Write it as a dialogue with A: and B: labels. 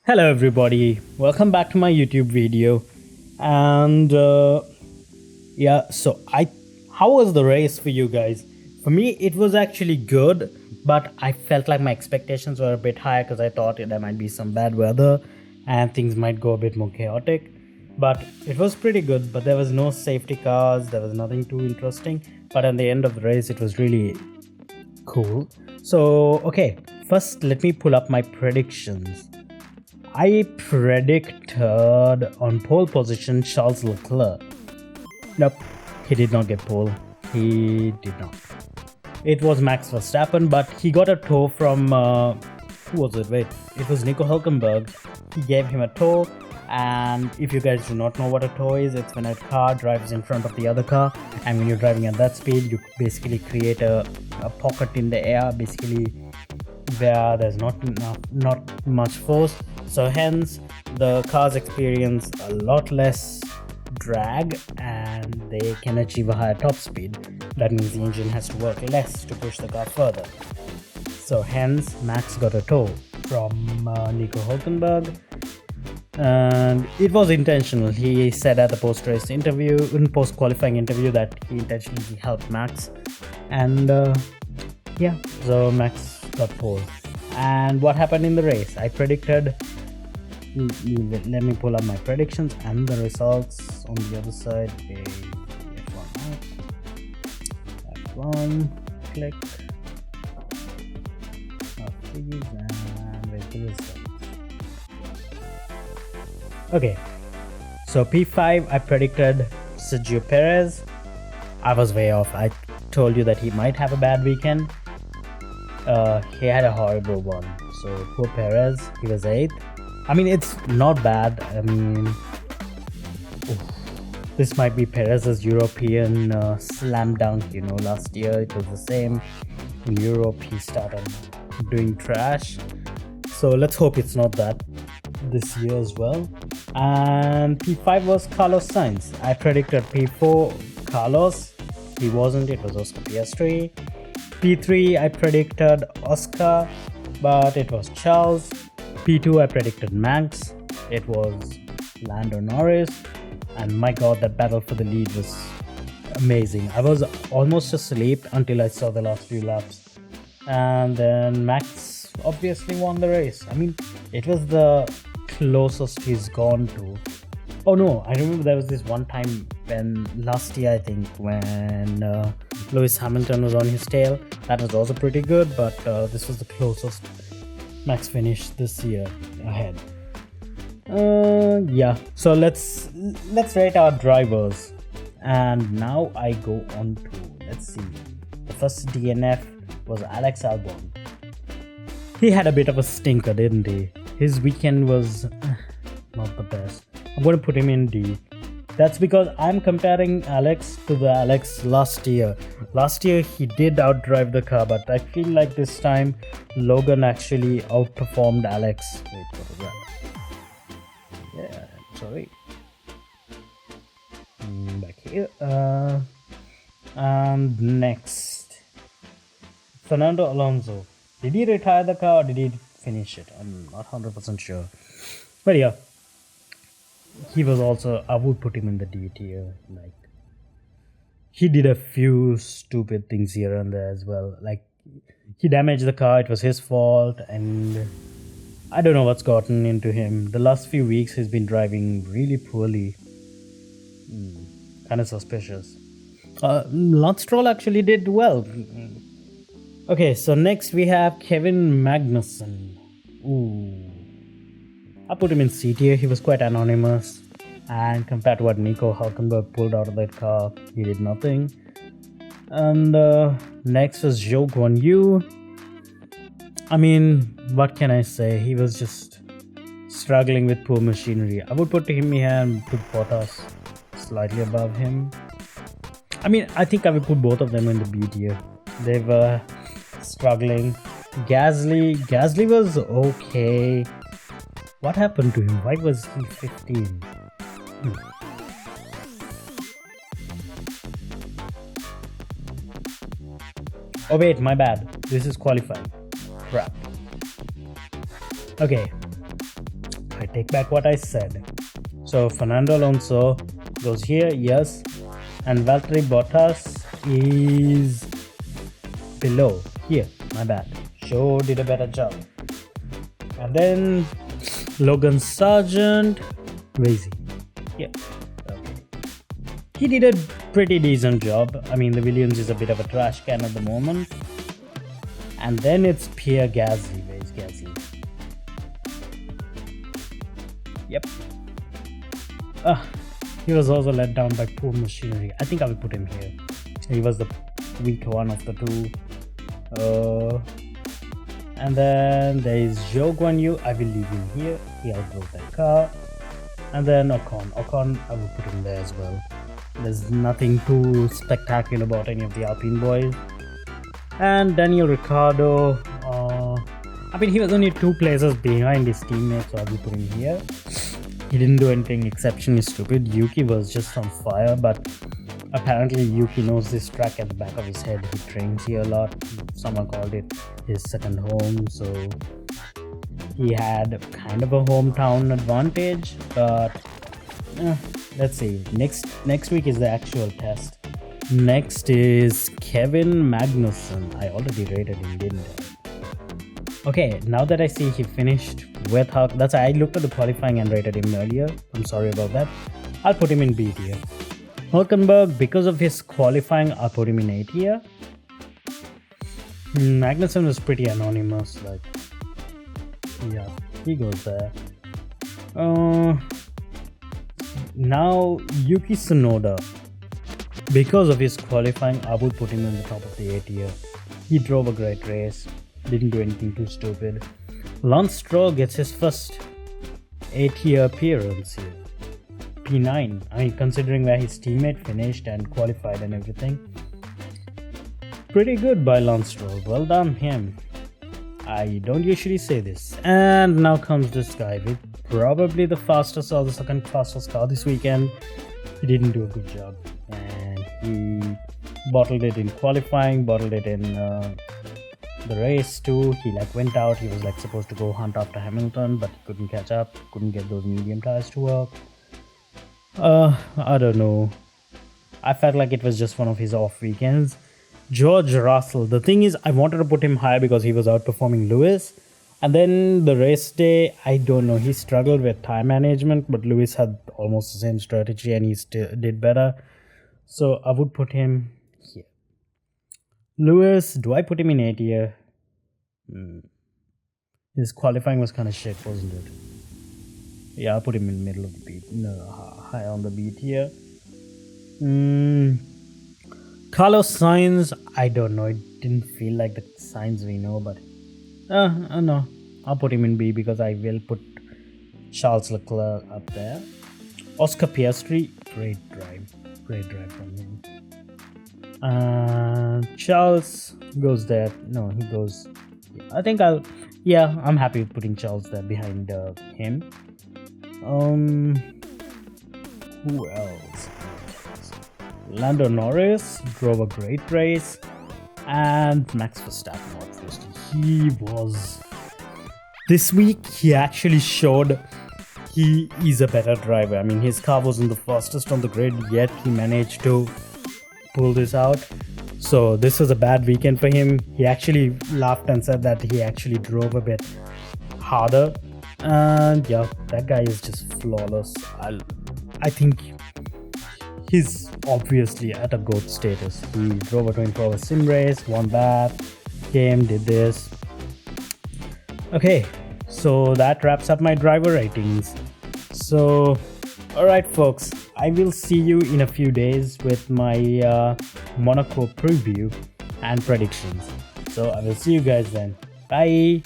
A: Hello everybody, welcome back to my YouTube video. And how was the race for you guys? For me, it was actually good, but I felt like my expectations were a bit higher because I thought there might be some bad weather and things might go a bit more chaotic. But it was pretty good, but there was no safety cars, there was nothing too interesting. But at the end of the race, it was really cool. So, okay, first let me pull up my predictions. I predicted on pole position Charles Leclerc. Nope, he did not get pole. He did not. It was Max Verstappen, but he got a tow from who was it? Wait, it was Nico Hülkenberg. He gave him a tow, and if you guys do not know what a tow is, it's when a car drives in front of the other car, and when you're driving at that speed, you basically create a pocket in the air, basically where there's not much force. So hence the cars experience a lot less drag and they can achieve a higher top speed. That means the engine has to work less to push the car further. So hence Max got a tow from Nico Hülkenberg, and it was intentional. He said at the post qualifying interview that he intentionally helped Max, and so Max got pole. And what happened in the race? I predicted. Let me pull up my predictions and the results on the other side. Okay, F1, click. Please, and wait the results. Okay, so P5 I predicted Sergio Perez. I was way off. I told you that he might have a bad weekend. He had a horrible one. So poor Perez, he was 8th. I mean, it's not bad. I mean, this might be Perez's European slam dunk. You know, last year it was the same. In Europe, he started doing trash. So let's hope it's not that this year as well. And P5 was Carlos Sainz. I predicted P4 Carlos. He wasn't. It was Oscar Piastri. P3 I predicted Oscar, but it was Charles. P2 I predicted Max. It was Lando Norris. And my god, that battle for the lead was amazing. I was almost asleep until I saw the last few laps. And then Max obviously won the race. I mean, it was the closest he's gone to. Oh no, I remember there was this one time when last year, I think, when Lewis Hamilton was on his tail. That was also pretty good, but this was the closest Max finished this year ahead. So let's rate our drivers. And now I go on to, let's see. The first DNF was Alex Albon. He had a bit of a stinker, didn't he? His weekend was not the best. I'm going to put him in D. That's because I'm comparing Alex to the Alex last year. Last year he did outdrive the car, but I feel like this time Logan actually outperformed Alex. Wait, what was that? Yeah, sorry. Back here. And next, Fernando Alonso. Did he retire the car or did he finish it? I'm not 100% sure. But yeah. He was also, I would put him in the D tier. Like, he did a few stupid things here and there as well. Like, he damaged the car, it was his fault, and I don't know what's gotten into him. The last few weeks he's been driving really poorly. Kind of suspicious. Lance Stroll actually did well. Okay, so next we have Kevin Magnussen. Ooh. I put him in C tier. He was quite anonymous, and compared to what Nico Hülkenberg pulled out of that car, he did nothing. And next was Zhou Guan Yu. I mean, what can I say? He was just struggling with poor machinery. I would put him here and put Bottas slightly above him. I mean, I think I would put both of them in the B tier. They were struggling. Gasly was okay. What happened to him? Why was he 15? Oh wait, my bad. This is qualifying. Crap. Okay. I take back what I said. So Fernando Alonso goes here, yes, and Valtteri Bottas is below here. My bad. Sure did a better job. And then Logan Sargent, where is he? Yeah. Okay. He did a pretty decent job. I mean, the Williams is a bit of a trash can at the moment. And then it's Pierre Gasly. Where is Gasly? Yep. He was also let down by poor machinery. I think I will put him here. He was the weaker one of the two. And then there is Zhou Guan Yu. I will leave him here. He outdrove that car. And then Ocon, I will put him there as well. There's nothing too spectacular about any of the Alpine boys. And Daniel Ricciardo, I mean, he was only 2 places behind his teammates, so I will put him here. He didn't do anything exceptionally stupid. Yuki was just on fire, but apparently Yuki knows this track at the back of his head. He trains here a lot. Someone called it his second home, so he had kind of a hometown advantage. But let's see. Next week is the actual test. Next is Kevin Magnussen. I already rated him, didn't I? Okay, now that I see he finished with Hulk, that's I looked at the qualifying and rated him earlier. I'm sorry about that. I'll put him in B tier. Hulkenberg, because of his qualifying, I'll put him in A tier. Magnussen was pretty anonymous, like, yeah, he goes there. Now Yuki Tsunoda, because of his qualifying, I would put him in the top of the A tier. He drove a great race, didn't do anything too stupid. Lance Stroll gets his first A tier appearance here. P9. I mean, considering where his teammate finished and qualified and everything. Pretty good by Lance Stroll. Well done him. I don't usually say this. And now comes this guy with probably the fastest or the second fastest car this weekend. He didn't do a good job. And he bottled it in qualifying, bottled it in the race too. He went out. He was supposed to go hunt after Hamilton, but he couldn't catch up, couldn't get those medium tires to work. I don't know. I felt like it was just one of his off weekends. George Russell, the thing is, I wanted to put him higher because he was outperforming Lewis. And then the race day, I don't know, he struggled with time management, but Lewis had almost the same strategy and he still did better. So I would put him here. Lewis, do I put him in A tier? His qualifying was kind of shit, wasn't it? Yeah, I'll put him in the middle of the B. No, high on the B tier. Carlos Sainz, I don't know. It didn't feel like the Sainz we know, but no, I'll put him in B because I will put Charles Leclerc up there. Oscar Piastri, great drive from him. Charles goes there. No, he goes. I think I'm happy with putting Charles there behind him. Who else? Lando Norris drove a great race, and Max Verstappen, obviously. He was. This week, he actually showed he is a better driver. I mean, his car wasn't the fastest on the grid, yet he managed to pull this out. So, this was a bad weekend for him. He actually laughed and said that he actually drove a bit harder. And yeah, that guy is just flawless. I think he's obviously at a GOAT status. He drove a 24-hour sim race, won that, came, did this. Okay, so that wraps up my driver ratings. So, alright folks, I will see you in a few days with my Monaco preview and predictions. So I will see you guys then. Bye!